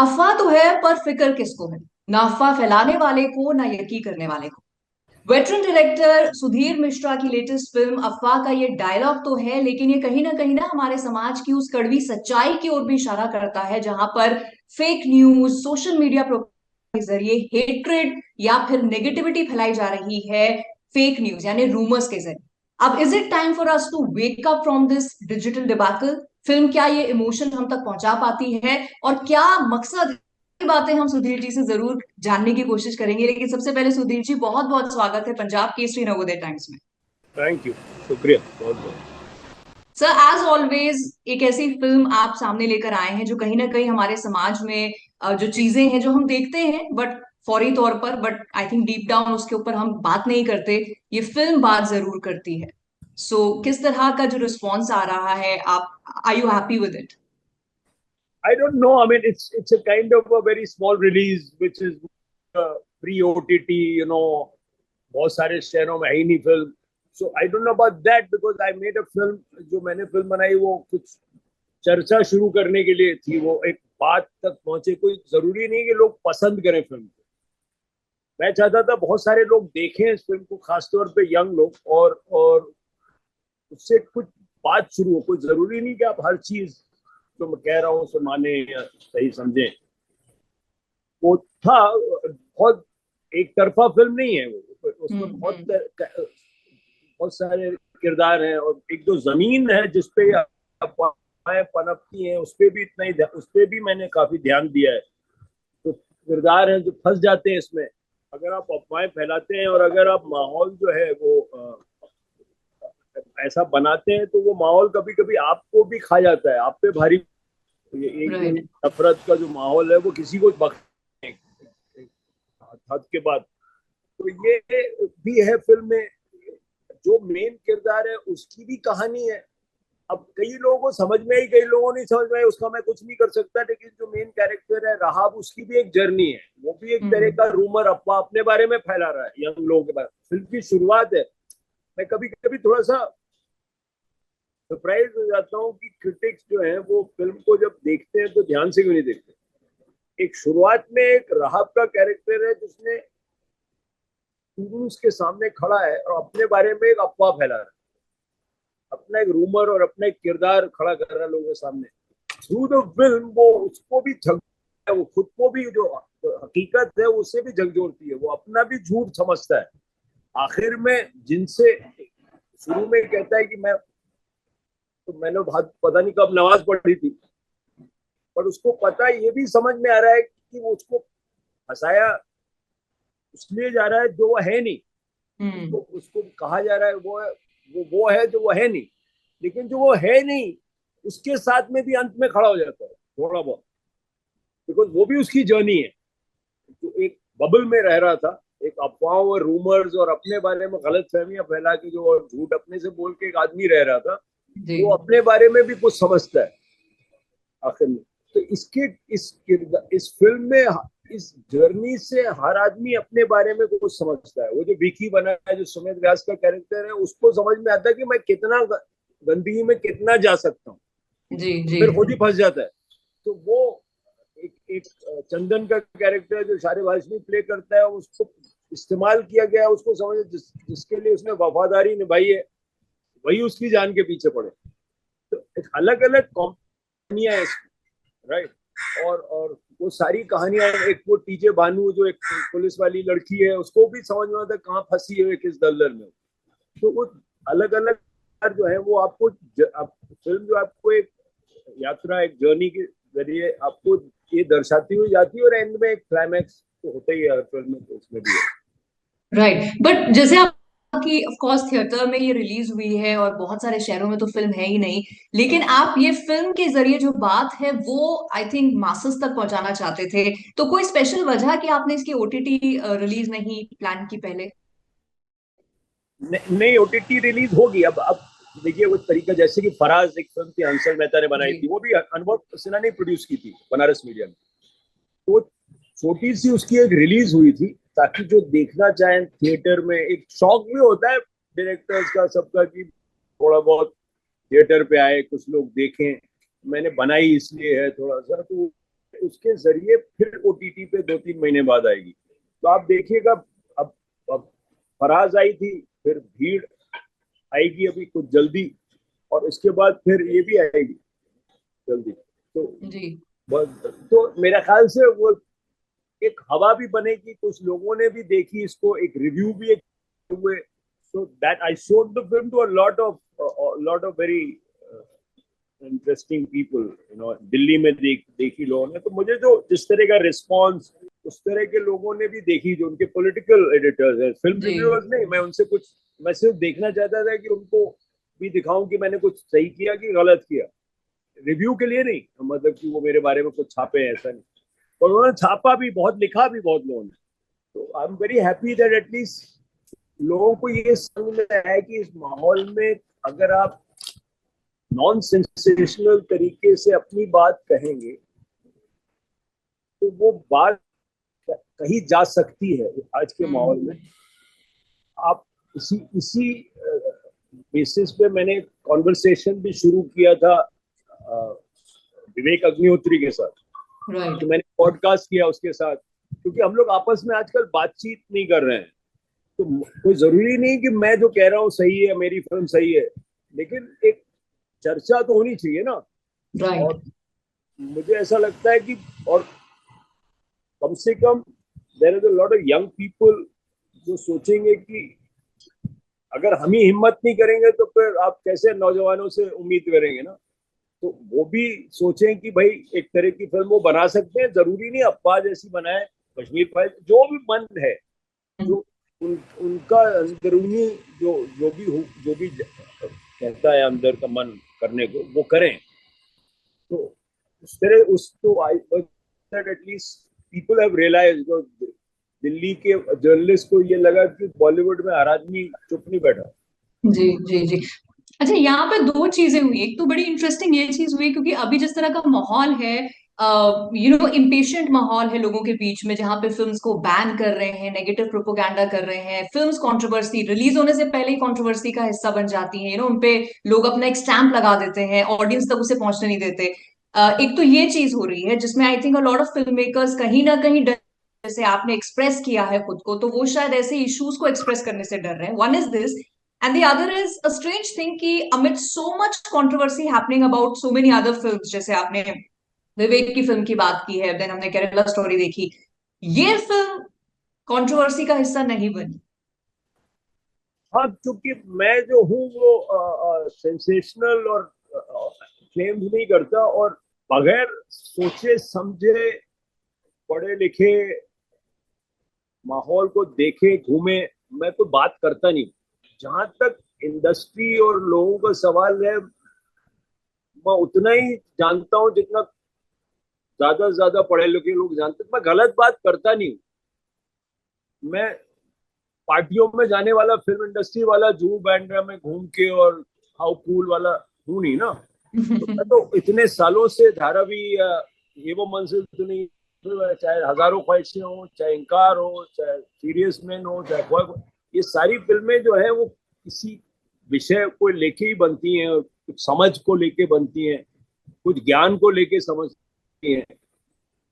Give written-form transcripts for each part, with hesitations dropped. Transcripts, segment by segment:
अफवाह तो है पर फिक्र किसको है। ना अफवाह फैलाने वाले को ना यकीन करने वाले को। वेटरन डायरेक्टर सुधीर मिश्रा की लेटेस्ट फिल्म अफवाह का ये डायलॉग तो है, लेकिन ये कहीं ना हमारे समाज की उस कड़वी सच्चाई की ओर भी इशारा करता है, जहां पर फेक न्यूज, सोशल मीडिया के जरिए हेट्रेड या फिर नेगेटिविटी फैलाई जा रही है। फेक न्यूज यानी रूमर्स के जरिए। अब is it time for us to wake up from this digital debacle. Film क्या ये इमोशन हम तक पहुंचा पाती है, और क्या मकसद, ये बातें हम सुधीर जी से जरूर जानने की कोशिश करेंगे। लेकिन सबसे पहले सुधीर जी, बहुत बहुत स्वागत है पंजाब केसरी नवोदय टाइम्स में। Thank you. शुक्रिया बहुत बहुत। सर, एज ऑलवेज एक ऐसी फिल्म आप सामने लेकर आए हैं जो कहीं ना कहीं हमारे समाज में जो चीजें हैं जो हम देखते हैं बट फौरी तौर पर, but I think deep down उसके ऊपर हम बात नहीं करते। ये फिल्म बात जरूर करती है। सो किस तरह का जो रिस्पॉन्स आ रहा है, आप are you happy with it? I don't know. I mean, it's a kind of a very small release, which is pre-OTT. बहुत सारे शहरों में है ही नहीं film. So I don't know about that because I made a film. जो मैंने film बनाई वो कुछ चर्चा शुरू करने के लिए थी. वो एक बात तक पहुंचे. कोई जरूरी नहीं कि लोग पसंद करें फिल्म को. मैं चाहता था बहुत सारे लोग देखें इस फिल्म को, खासतौर पे यंग लोग, और उससे कुछ बात शुरू हो. कोई जरूरी नहीं कि आप हर चीज जो मैं कह रहा हूँ उसे माने या सही समझें. वो था बहुत एक तरफा फिल्म नहीं है वो. उसमें बहुत हम्म। बहुत सारे किरदार हैं, और एक जो जमीन है जिसपे अफवाहें पनपती हैं उस पे भी इतना ही, उस पे भी मैंने काफी ध्यान दिया है. तो किरदार हैं जो फंस जाते हैं इसमें अगर आप अफवाहें फैलाते हैं, और अगर आप माहौल जो है वो ऐसा बनाते हैं तो वो माहौल कभी कभी आपको भी खा जाता है, आप पे भारी. ये एक जो राइट। नफरत का जो माहौल है वो किसी को बख्श एक, एक हद के बाद. तो ये भी है फिल्म में. जो मेन किरदार है उसकी भी कहानी है. अब कई लोगों को समझ में आई, कई लोगों नहीं समझ में आई, उसका मैं कुछ नहीं कर सकता. लेकिन जो मेन कैरेक्टर है राहब, उसकी भी एक जर्नी है. वो भी एक तरह हम्म। का रूमर अफवाह अपने बारे में फैला रहा है यंग लोगों के बारे में. फिल्म की शुरुआत है. मैं कभी कभी थोड़ा सा सरप्राइज हो जाता हूँ कि क्रिटिक्स जो है वो फिल्म को जब देखते हैं तो ध्यान से क्यों नहीं देखते. एक शुरुआत में एक राहब का कैरेक्टर है जिसने के सामने खड़ा है और अपने बारे में एक अफवाह फैला रहा है, अपना एक रूमर और अपना एक किरदार खड़ा कर रहा है लोगों के सामने. थ्रू द फिल्म वो उसको भी झक, वो खुद को भी जो हकीकत है उससे भी झकझोरती है. वो अपना भी झूठ समझता है. आखिर में जिनसे शुरू में कहता है कि मैंने पता नहीं कब नमाज पढ़ी थी, पर उसको पता ये भी समझ में आ रहा है कि वो उसको फंसाया इसलिए जा रहा है जो वो है नहीं. हम्म। उसको उसको कहा जा रहा है वो है जो वो है नहीं. लेकिन जो वो है नहीं उसके साथ में भी अंत में खड़ा हो जाता है थोड़ा बहुत, बिकॉज वो भी उसकी जर्नी है. जो एक बबल में रह रहा था, एक अफवाहों और रूमर्स और अपने बारे में गलत फहमियां फैला के जो, और झूठ अपने से बोल के एक आदमी रह रहा था, जी। वो अपने बारे में भी कुछ समझता है आखिर में. तो इस फिल्म में इस जर्नी से हर आदमी अपने बारे में कुछ समझता है. वो जो विकी बना है, जो सुमित व्यास का कैरेक्टर है, उसको समझ में आता है कि मैं कितना गंदगी में कितना जा सकता हूँ. जी। जी। फिर खुद ही फंस जाता है. तो वो एक चंदन का कैरेक्टर जो शारे भाषणी प्ले करता है, उसको इस्तेमाल किया गया है. उसको समझ जिसके लिए उसने वफादारी निभाई है वही उसकी जान के पीछे पड़े. तो एक अलग अलग कहानियां है इसमें, राइट. और वो सारी कहानियां, एक वो टीजे बानू जो एक पुलिस वाली लड़की है, उसको भी समझ में आता है कहाँ फंसी है किस दलदल में. तो वो अलग अलग जो है वो आपको फिल्म जो आपको एक यात्रा, एक जर्नी के जरिए आपको ये दर्शाती हुई जाती है, और एंड में एक क्लाइमैक्स तो होता ही है हर फिल्म में, तो उसमें भी है. राइट, बट जैसे आप कि ऑफ कोर्स थिएटर में ये रिलीज हुई है और बहुत सारे शहरों में तो फिल्म है ही नहीं, लेकिन आप ये फिल्म के जरिए जो बात है वो आई थिंक मासेस तक पहुंचाना चाहते थे। तो कोई स्पेशल वजह कि आपने इसकी ओटीटी रिलीज नहीं प्लान की पहले? नहीं, ओटीटी रिलीज होगी अब. देखिए वो तरीका, जैसे कि फराज एक फिल्म थी हंसल मेहता ने बनाई जी। थी, वो भी अनुभव सिन्हा ने प्रोड्यूस की थी बनारस मीडिया में. तो छोटी सी उसकी एक रिलीज हुई थी ताकि जो देखना चाहें थिएटर में, एक शौक भी होता है डायरेक्टर्स का सबका कि थोड़ा बहुत थिएटर पे आए, कुछ लोग देखें. मैंने बनाई इसलिए है थोड़ा सा, तो उसके जरिए फिर ओटीटी पे 2-3 महीने बाद आएगी। तो आप देखिएगा, अब फराज आई थी, फिर भीड़ आएगी अभी कुछ जल्दी, और इसके बाद फिर ये भी आएगी जल्दी। तो जी तो मेरा ख्याल से वो एक हवा भी बनेगी, कुछ लोगों ने भी देखी इसको, एक रिव्यू भी एक हुए। So that I showed the film to a lot of very interesting people, Delhi में देखी लोगों ने। तो मुझे जो जिस तरह का रिस्पॉन्स उस तरह के लोगों ने भी देखी, जो उनके पॉलिटिकल एडिटर्स हैं, फिल्म रिव्यूअर्स नहीं, मैं सिर्फ देखना चाहता था कि उनको भी दिखाऊं कि मैंने कुछ सही किया कि गलत किया, रिव्यू के लिए नहीं, मतलब कि वो मेरे बारे में कुछ छापे, ऐसा नहीं। और उन्होंने छापा भी बहुत, लिखा भी बहुत लोगों ने। तो I am very happy that at least लोगों को ये समझ में आया कि इस माहौल में अगर आप नॉन सेंसेशनल तरीके से अपनी बात कहेंगे तो वो बात कहीं जा सकती है। आज के माहौल में आप इसी बेसिस पे मैंने कॉन्वर्सेशन भी शुरू किया था विवेक अग्निहोत्री के साथ। तो मैंने पॉडकास्ट किया उसके साथ, क्योंकि हम लोग आपस में आजकल बातचीत नहीं कर रहे हैं। तो कोई जरूरी नहीं कि मैं जो कह रहा हूँ सही है, मेरी फिल्म सही है, लेकिन एक चर्चा तो होनी चाहिए ना। और मुझे ऐसा लगता है कि, और कम से कम there is a lot of young people जो सोचेंगे कि अगर हम ही हिम्मत नहीं करेंगे तो फिर आप कैसे नौजवानों से उम्मीद करेंगे ना। तो वो भी सोचें कि भाई एक तरह की फिल्म वो बना सकते हैं, जरूरी नहीं अब्बा जैसी बनाए, कश्मीर फाइल, जो भी मन है, जो उनका अंदरूनी जो भी कहता है अंदर का मन करने को, वो करें। तो उस तरह उसको at least people have realise, Delhi के जर्नलिस्ट को ये लगा कि बॉलीवुड में हर आदमी चुप नहीं बैठा। जी जी जी। अच्छा, यहाँ पे दो चीजें हुई। एक तो बड़ी इंटरेस्टिंग ये चीज हुई क्योंकि अभी जिस तरह का माहौल है, इम्पेशेंट माहौल है लोगों के बीच में, जहां पे फिल्म्स को बैन कर रहे हैं, नेगेटिव प्रोपोगंडा कर रहे हैं, फिल्म्स कंट्रोवर्सी रिलीज होने से पहले ही कंट्रोवर्सी का हिस्सा बन जाती हैं, उनपे लोग अपना एक स्टैंप लगा देते हैं, ऑडियंस तक उसे पहुंचने नहीं देते। एक तो ये चीज हो रही है जिसमें I think a lot of film makers कहीं ना कहीं डर, जैसे आपने एक्सप्रेस किया है खुद को, तो वो शायद ऐसे इश्यूज को एक्सप्रेस करने से डर रहे हैं। One is this, and the other is a strange thing कि amid so much controversy happening about so many other films, जैसे आपने विवेक की फिल्म की बात की है, देन हमने केरला स्टोरी देखी, ये फिल्म कंट्रोवर्सी का हिस्सा नहीं बनी। हाँ, क्योंकि मैं जो हूँ वो सेंसेशनल और क्लेम नहीं करता, और बगैर सोचे समझे पढ़े लिखे माहौल को देखे घूमे मैं तो बात करता नहीं। जहां तक इंडस्ट्री और लोगों का सवाल है, मैं उतना ही जानता हूं जितना ज्यादा से ज्यादा पढ़े लिखे लोग जानते। मैं गलत बात करता नहीं हूं। मैं पार्टियों में जाने वाला, फिल्म इंडस्ट्री वाला, जू बैंड्रा में घूम के और हाउ कूल वाला हूं नहीं ना। तो मैं तो इतने सालों से धारावी ये वो मंजिल तो नहीं, चाहे हजारों ख्वाहिशें हो, चाहे इंकार हो, चाहे सीरियस मैन हो, चाहे ये सारी फिल्में जो है वो किसी विषय को लेके ही बनती हैं, कुछ समझ को लेके बनती हैं, कुछ ज्ञान को लेके समझती हैं।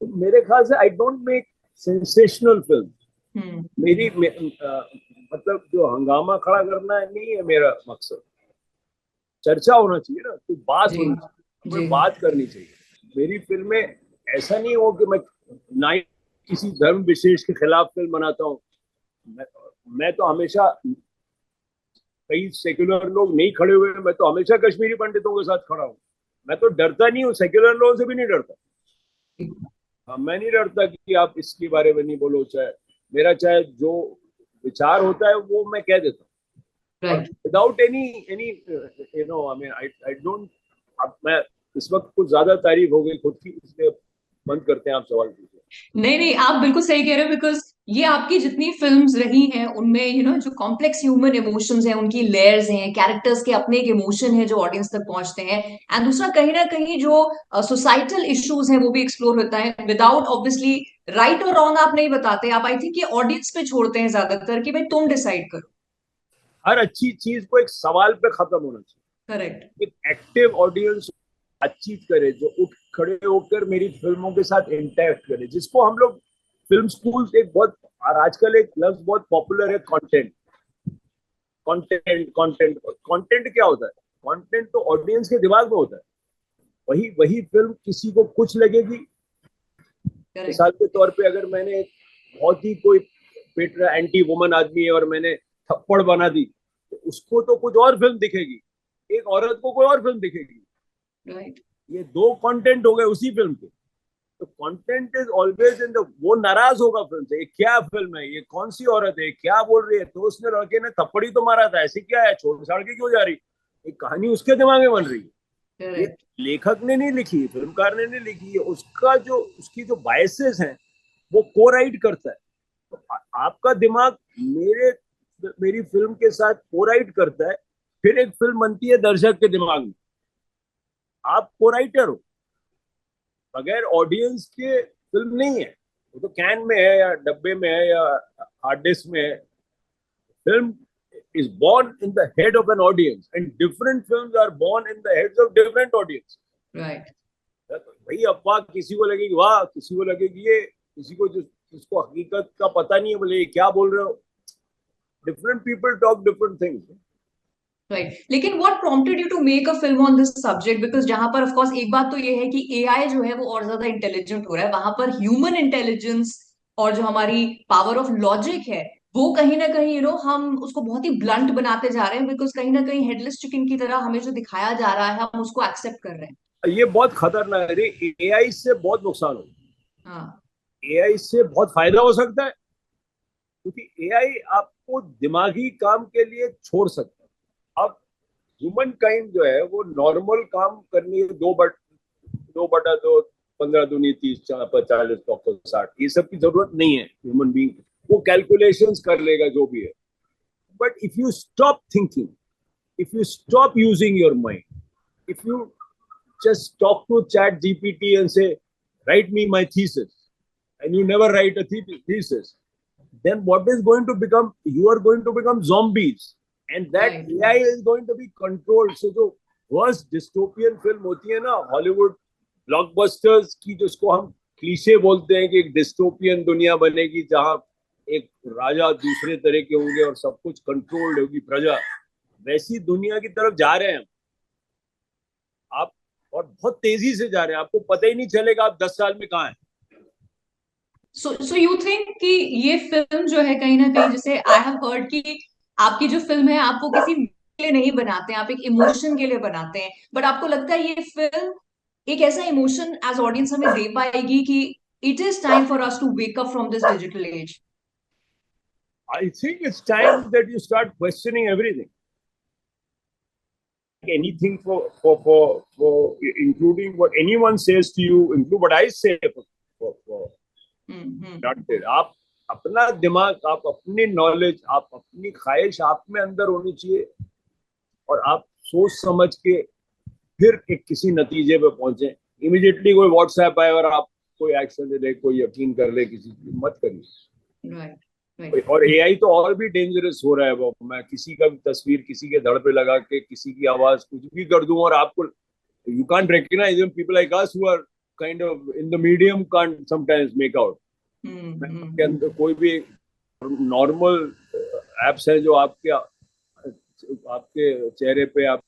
तो मेरे ख्याल से I don't make sensational film. मेरी मतलब जो हंगामा खड़ा करना है नहीं है मेरा मकसद। चर्चा होना चाहिए ना, तो बात होनी चाहिए, हमें बात करनी चाहिए। मेरी फिल्में ऐसा नहीं हो कि ना ही किसी धर्म विशेष के खिलाफ फिल्म बनाता हूँ। मैं तो हमेशा, कई सेक्युलर लोग नहीं खड़े हुए, मैं तो हमेशा कश्मीरी पंडितों के साथ खड़ा हूँ। मैं तो डरता नहीं हूँ, सेक्युलर लोगों से भी नहीं डरता। मैं नहीं डरता कि आप इसके बारे में नहीं बोलो, चाहे जो विचार होता है वो मैं कह देता हूँ, विदाउट एनी आई डोंट। अब मैं इस वक्त कुछ ज्यादा तारीफ हो गई खुद की, इसलिए बंद करते हैं, आप सवाल कीजिए। नहीं नहीं, आप बिल्कुल सही कह रहे हो, बिकॉज ये आपकी जितनी फिल्म्स रही हैं उनमें जो कॉम्प्लेक्स ह्यूमन इमोशंस हैं, उनकी लेयर्स हैं, कैरेक्टर्स के अपने एक इमोशन है जो ऑडियंस तक पहुंचते हैं, एंड दूसरा कहीं ना कहीं जो सोसाइटल इश्यूज हैं वो भी एक्सप्लोर होता है, विदाउट ऑब्वियसली राइट और रॉन्ग आप नहीं बताते, आप आई थिंक ये ऑडियंस पे छोड़ते हैं ज्यादातर कि भाई तुम डिसाइड करो। हर अच्छी चीज को एक सवाल पे खत्म होना चाहिए। करेक्ट। एक एक्टिव ऑडियंस बातचीत करे, जो उठ खड़े होकर मेरी फिल्मों के साथ इंटरेक्ट करे, जिसको हम लोग फिल्म स्कूल एक बहुत, और आजकल एक लफ्ज बहुत पॉपुलर है, कंटेंट। कंटेंट कंटेंट कंटेंट क्या होता है? कंटेंट तो ऑडियंस के दिमाग में होता है। वही वही फिल्म किसी को कुछ लगेगी। मिसाल के तौर पे अगर मैंने बहुत ही कोई पेट्रा एंटी वुमन आदमी है और मैंने थप्पड़ बना दी, तो उसको तो कुछ और फिल्म दिखेगी, एक औरत को कोई और फिल्म दिखेगी। राइट। ये दो कंटेंट हो गए उसी फिल्म के। तो content is always in the, वो नाराज होगा फिल्म से, ये क्या फिल्म है, ये कौन सी औरत है, क्या बोल रही है, तो उसने लड़के ने थप्पड़ी तो मारा था, ऐसे क्या है, छोड़ छाड़ के क्यों जा रही। एक कहानी उसके दिमाग में बन रही है। ये लेखक ने नहीं लिखी, फिल्मकार ने नहीं लिखी, उसका जो उसकी जो बायसेस हैं वो को राइट करता है। तो आपका दिमाग मेरी फिल्म के साथ को राइट करता है, फिर एक फिल्म बनती है दर्शक के दिमाग में। आप को राइटर हो, बगैर ऑडियंस के फिल्म नहीं है। वो तो कैन में है या डब्बे में है या हार्ड डिस्क में है। Film is born in the head of an audience and different films are born in the heads of different audience. Right. भाई अफवाह किसी को लगेगी वाह, किसी को लगेगी ये, किसी को जिसको हकीकत का पता नहीं है बोले ये क्या बोल रहे हो। Different people talk different things. Right. लेकिन what prompted you to make a film on this subject? Because जहां पर of course एक बात तो ये है कि AI जो है वो और ज्यादा इंटेलिजेंट हो रहा है, वहां पर ह्यूमन इंटेलिजेंस और जो हमारी पावर ऑफ लॉजिक है वो कहीं ना कहीं हम उसको बहुत ही ब्लंट बनाते जा रहे हैं, बिकॉज कहीं ना कहीं हेडलेस चिकन की तरह हमें जो दिखाया जा रहा है हम उसको एक्सेप्ट कर रहे हैं। ये बहुत खतरनाक है। एआई से बहुत नुकसान हो, हाँ। एआई से बहुत फायदा हो सकता है, क्योंकि एआई आपको दिमागी काम के लिए छोड़ सकता है। अब ह्यूमन काइंड जो है वो नॉर्मल काम करने, 2/2, 15 दूनी 30 40 60, ये सब की जरूरत नहीं है ह्यूमन बीइंग। वो कैलकुलेशंस कर लेगा जो भी है। But if you stop thinking, if you stop using your mind, if you just talk to chat GPT and say write me my thesis, and you never write a thesis, then what is going to become? You are going to become zombies, and that Right. AI is going to be controlled. So जो worst dystopian film होती है ना Hollywood blockbusters की, जिसको हम cliché बोलते हैं कि एक डिस्टोपियन दुनिया बनेगी जहां एक राजा दूसरे तरह के होंगे और सब कुछ कंट्रोल्ड होगी प्रजा, वैसी दुनिया की तरफ जा रहे हैं आप। और बहुत तेजी से जा रहे हैं, आपको पता ही नहीं चलेगा आप 10 साल में कहाँ हैं। सो यू थिंक कि ये फिल्म जो है कहीं ना कहीं, जैसे आई हैव हर्ड कि आपकी जो फिल्म है आप वो किसी के लिए नहीं बनाते हैं, आप एक इमोशन के लिए बनाते हैं, बट आपको लगता है ये फिल्म एक ऐसा इमोशन एज ऑडियंस हमें दे पाएगी कि it is time for us to wake up from this digital age? I think it's time that you start questioning everything. Anything for including what anyone says to you, include what I say for not there. आप अपना दिमाग, आप अपनी knowledge, आप अपनी ख्वाहिश आप में अंदर होनी चाहिए, और आप सोच समझ के फिर एक किसी नतीजे पे पहुंचे। इमीडिएटली कोई व्हाट्सएप आए और आप कोई एक्शन ले ले, कोई यकीन कर ले, किसी की मत करिए। राइट। और एआई तो और भी डेंजरस हो रहा है। वो मैं किसी का भी तस्वीर किसी के धड़ पे लगा के किसी की आवाज कुछ भी कर दूं, और आपको you can't recognise them. People like us who are kind of in the medium can't sometimes make out. के अंदर कोई भी नॉर्मल एप्स है जो आपके चेहरे पे आप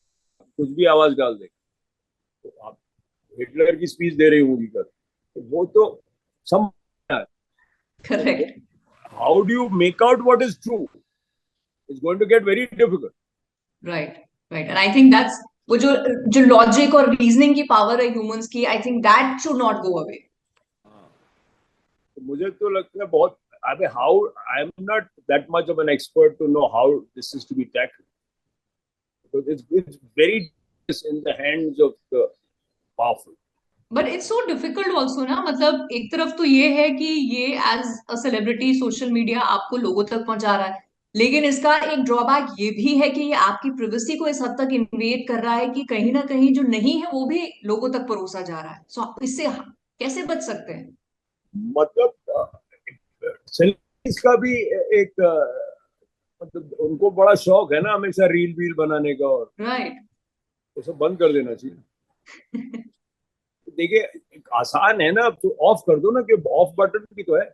कुछ भी आवाज डाल देंगे, तो आप हिटलर की स्पीच दे रही होगी कर, तो वो तो some correct. how do you make out what is true? It's going to get very difficult. Right. And I think that's वो जो लॉजिक और रीजनिंग की पावर है ह्यूमंस की, I think that should not go away. मुझे तो लगता है बहुत, I mean, how I am not that much of an expert to know how this is to be tackled, because it's very in the hands of the powerful. But it's so difficult also ना, मतलब एक तरफ तो ये है कि ये as a celebrity social media आपको लोगों तक पहुंचा रहा है, लेकिन इसका एक ड्रॉबैक ये भी है कि ये आपकी प्रिवेसी को इस हद तक इन्वेड कर रहा है कि कहीं ना कहीं जो नहीं है वो भी लोगों तक परोसा जा रहा है। सो इससे कैसे बच सकते हैं? मतलब सेलिब्रिटीज का भी एक मतलब उनको बड़ा शौक है ना हमेशा रील वील बनाने का, और राइट। उसे बंद कर देना चाहिए। देखिए एक आसान है ना, तो ऑफ कर दो ना, कि ऑफ बटन भी तो है।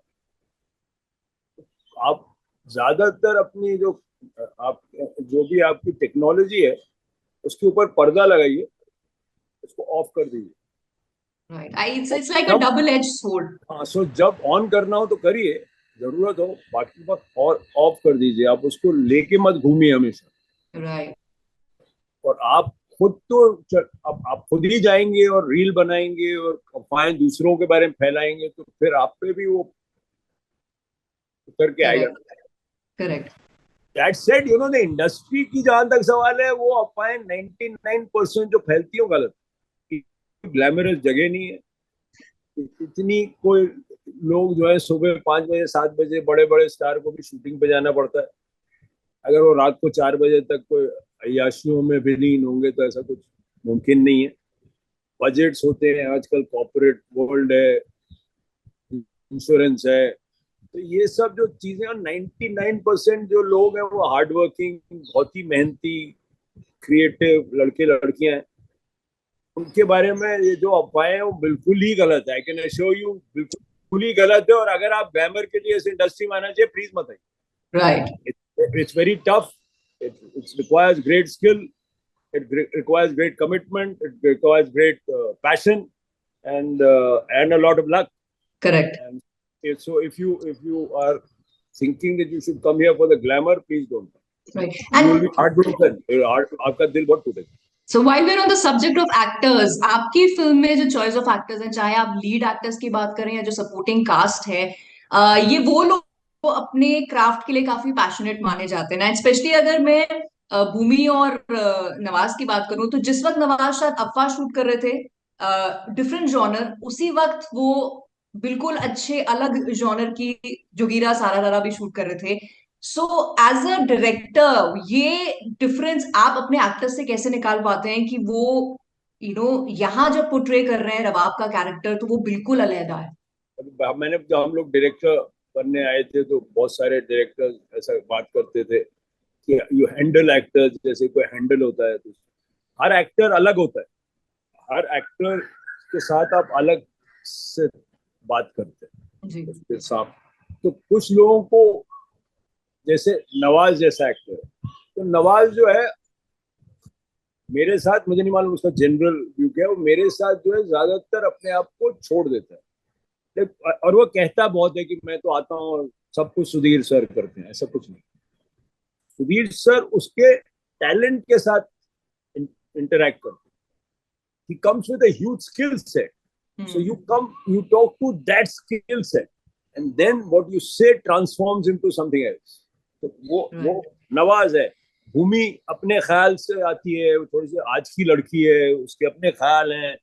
आप ज्यादातर अपनी जो आप जो भी आपकी टेक्नोलॉजी है उसके ऊपर पर्दा लगाइए, उसको ऑफ कर दीजिए। Right. It's like a जब double-edged sword. हाँ, सो जब ऑन करना हो तो करिए, जरूरत हो, बाकी वक्त और ऑफ कर दीजिए। आप उसको लेके मत घूमिए हमेशा। Right. और आप खुद तो अब आप खुद ही जाएंगे और रील बनाएंगे और अफवाहें दूसरों के बारे में फैलाएंगे, तो फिर आप पे भी वो उतर के आएगा। Correct. Correct. That said, you know, the industry की जहां तक सवाल है, वो अफवाहें 99% जो फैलती हो गलत। ग्लैमरस जगह नहीं है इतनी। कोई लोग जो है सुबह 5 बजे 7 बजे बड़े बड़े स्टार को भी शूटिंग पे जाना पड़ता है। अगर वो रात को 4 बजे तक कोई अय्याशियों में विलीन होंगे तो ऐसा कुछ मुमकिन नहीं है। बजट्स होते हैं आजकल, कॉर्पोरेट वर्ल्ड है, इंश्योरेंस है, तो ये सब जो चीजें, और 99% जो लोग हैं वो हार्ड वर्किंग, बहुत ही मेहनती, क्रिएटिव लड़के लड़कियां हैं। उनके बारे में ये जो अफवाहें हैं वो बिल्कुल ही गलत है। आई कैन अश्योर यू, बिल्कुल ही गलत है। और अगर आप ग्लैमर के लिए इस इंडस्ट्री में आना चाहिए, प्लीज मत आइए। Right. It's very tough. It requires great skill. It requires great commitment. It requires great passion and a lot of luck. Correct. And so if you are thinking that you should come here for the glamour, please don't. Right. You will And be heartbroken. आपका दिल बहुत टूटेगा. so while we're on the subject of actors, आपकी film में जो choice of actors हैं, चाहे आप लीड एक्टर्स की बात करें या जो सपोर्टिंग कास्ट है, ये वो लोग जो अपने क्राफ्ट के लिए काफी पैशनेट माने जाते हैं ना। स्पेशली अगर मैं भूमि और नवाज की बात करूं, तो जिस वक्त नवाज शायद अफवाह शूट कर रहे थे, डिफरेंट जॉनर, उसी वक्त वो बिल्कुल अच्छे अलग जॉनर की जोगीरा सारा रारा भी शूट कर रहे थे। सो एज अ डायरेक्टर, ये डिफरेंस आप अपने एक्टर से कैसे निकाल पाते हैं कि वो यहाँ जब पोर्ट्रे कर रहे हैं रबाब का कैरेक्टर, तो वो बिल्कुल अलग है। मैंने जब हम लोग डायरेक्टर बनने आए थे तो बहुत सारे डायरेक्टर्स ऐसा बात करते थे कि यू हैंडल एक्टर्स जैसे कोई हैंडल होता है। तो हर एक्टर अलग होता है, हर एक्टर के साथ आप अलग से बात करते हैं जी। उसके साथ। तो कुछ लोगों को, जैसे नवाज जैसा एक्टर, तो नवाज जो है मेरे साथ, मुझे नहीं मालूम उसका जनरल व्यू क्या है, वो मेरे साथ जो है ज्यादातर अपने आप को छोड़ देता है। और वो कहता बहुत है कि मैं तो आता हूँ और सब कुछ सुधीर सर करते हैं, ऐसा कुछ नहीं। सुधीर सर उसके टैलेंट के साथ इंटरैक्ट करते हैं। He comes with a huge skill set. So you talk to that skill set, and then what you say transforms into something else. तो वो नवाज है। भूमि अपने ख्याल से आती है, वो थोड़ी सी आज की लड़की है, उसके अपने ख्याल हैं,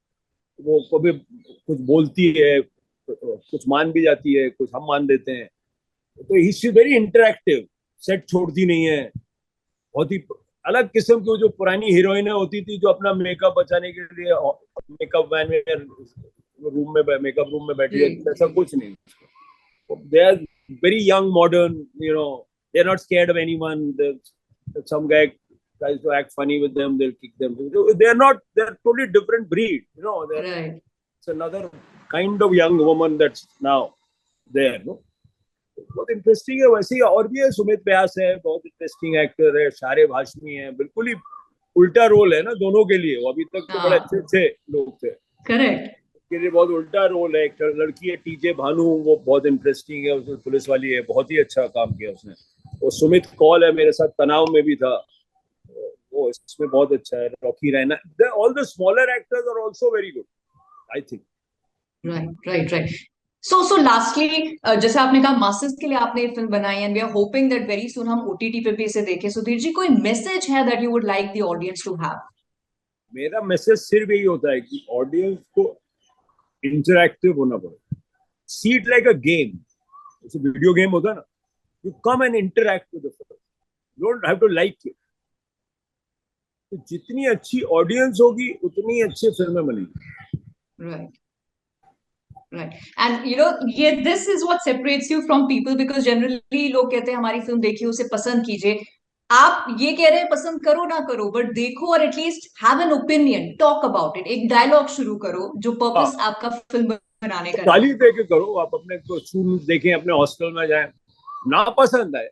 वो कभी कुछ बोलती है, कुछ मान भी जाती है, कुछ हम मान देते हैं। तो he is very interactive, set छोड़ती नहीं है। बहुत ही अलग किस्म की जो पुरानी हीरोइनें होती थी जो अपना मेकअप बचाने के लिए मेकअप मैन मेकअप रूम में बैठी है, ऐसा कुछ नहीं। They are very young modern, you know, they are not scared of anyone. Some guy tries to act funny with them, they'll kick them. They are totally different breed, you know. Right. It's another kind of young woman that's now there, no. बहुत interesting है। वैसे ही और भी है, सुमित व्यास है, बहुत interesting actor है। शारेब हाशमी है, बिल्कुल ही उल्टा रोल है ना दोनों के लिए। वो अभी तक तो बड़े अच्छे अच्छे लोग थे, करेक्ट, के लिए बहुत उल्टा रोल है। एक लड़की है टीजे भानु, वो बहुत इंटरेस्टिंग है, उसमें पुलिस वाली है, बहुत ही अच्छा काम किया उसने। वो सुमित कौल है, मेरे साथ तनाव में भी था, वो इसमें बहुत अच्छा है। Rocky Raina, all the smaller actors are also very good, I think. Right right right. So lastly, जैसे आपने कहा मास्टर्स के लिए आपने ये फिल्म बनाई, and we are hoping that very soon हम ओटीटी पे भी इसे देखें। सुधीर जी, कोई मैसेज है that you would like the audience to have? मेरा मैसेज सिर्फ यही होता है कि ऑडियंस को इंटरैक्टिव होना पड़ेगा। See it like a game, जैसे वीडियो गेम होता है ना। You come and interact with the film, you don't have to like it. तो जितनी अच्छी ऑडियंस होगी उतनी अच्छी फिल्में बनेगी। Right right. एंड ये this is what separates you from people, because generally लोग कहते हैं हमारी फिल्म देखिए, उसे पसंद कीजिए। आप ये कह रहे हैं पसंद करो ना करो, बट देखो और at least have an opinion, talk about it, एक डायलॉग शुरू करो जो हाँ, पर्पस आपका फिल्म बनाने का रहा। गाली दे के करो, आप अपने को स्टूडेंट देखें, अपने हॉस्टल में जाएं, ना पसंद आए,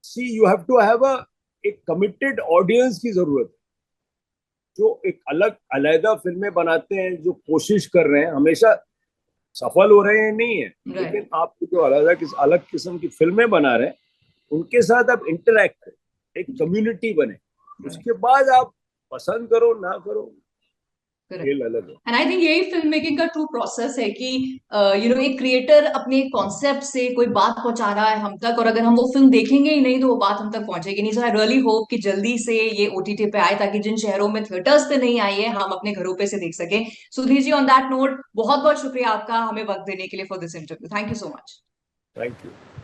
see you have to have a एक कमिटेड ऑडियंस की जरूरत है, जो एक अलग अलहदा फिल्में बनाते हैं, जो कोशिश कर रहे हैं, हमेशा सफल हो रहे हैं नहीं है, राइट। लेकिन आप जो अलग किस्म की फिल्में बना रहे हैं, उनके साथ आप इंटरैक्ट करें, एक कम्युनिटी बने, उसके बाद आप पसंद करो ना करो, खेल अलग है। एंड आई थिंक यही फिल्म मेकिंग का ट्रू प्रोसेस है कि एक क्रिएटर अपने कॉन्सेप्ट से कोई बात पहुंचा रहा है हम तक, और अगर हम वो फिल्म देखेंगे ही नहीं तो वो बात हम तक पहुंचेगी नहीं। सो आई रियली होप कि जल्दी से ये ओटीटी पे आए, ताकि जिन शहरों में थिएटर्स पे नहीं आई है हम अपने घरों पे से देख सकें। Sudhir ji, on that note बहुत बहुत शुक्रिया आपका हमें वक्त देने के लिए for this interview. Thank you so much. Thank you.